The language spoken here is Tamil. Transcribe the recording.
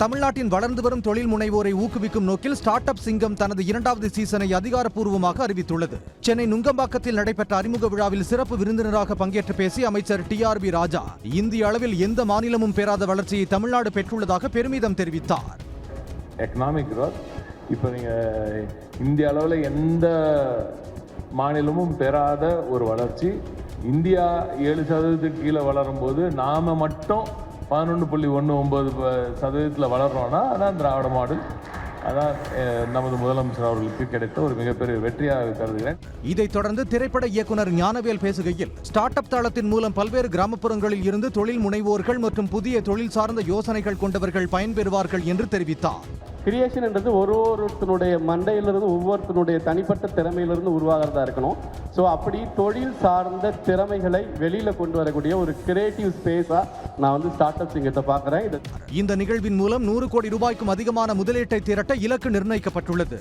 தமிழ்நாட்டின் வளர்ந்து வரும் தொழில் முனைவோரை ஊக்குவிக்கும் நோக்கில் ஸ்டார்ட் அப் சிங்கம் தனது 2வது சீசனை அதிகாரப்பூர்வமாக அறிவித்துள்ளது. சென்னை நுங்கம்பாக்கத்தில் நடைபெற்ற அறிமுக விழாவில் சிறப்பு விருந்தினராக பங்கேற்று பேசிய அமைச்சர் TRB ராஜா, இந்திய அளவில் எந்த மாநிலமும் பெறாத வளர்ச்சியை தமிழ்நாடு பெற்றுள்ளதாக பெருமிதம் தெரிவித்தார். எக்கனாமிக் growth இப்போ நீங்க இந்திய அளவில் எந்த மாநிலமும் பெறாத ஒரு வளர்ச்சி. இந்தியா 7% கீழே வளரும் போது நாம மட்டும் 11.19% வளர்றோம்னா அதான் திராவிட மாடல். அதான் நமது முதலமைச்சர் அவர்களுக்கு கிடைத்த ஒரு மிகப்பெரிய வெற்றியாக கருதுகிறேன். இதைத் தொடர்ந்து திரைப்பட இயக்குனர் ஞானவேல் பேசுகையில், ஸ்டார்ட் அப் தளத்தின் மூலம் பல்வேறு கிராமப்புறங்களில் இருந்து தொழில் முனைவோர்கள் மற்றும் புதிய தொழில் சார்ந்த யோசனைகள் கொண்டவர்கள் பயன்பெறுவார்கள் என்று தெரிவித்தார். கிரியேஷன் என்றது ஒருத்தனுடைய மண்டையிலிருந்து ஒவ்வொருத்தனுடைய தனிப்பட்ட திறமையிலிருந்து உருவாகிறதா இருக்கணும். ஸோ அப்படி தொழில் சார்ந்த திறமைகளை வெளியில் கொண்டு வரக்கூடிய ஒரு கிரியேட்டிவ் ஸ்பேஸாக நான் ஸ்டார்ட் அப் சிங்கத்தை பார்க்குறேன். இந்த நிகழ்வின் மூலம் 100 கோடி ரூபாய்க்கும் அதிகமான முதலீட்டை திரட்ட இலக்கு நிர்ணயிக்கப்பட்டுள்ளது.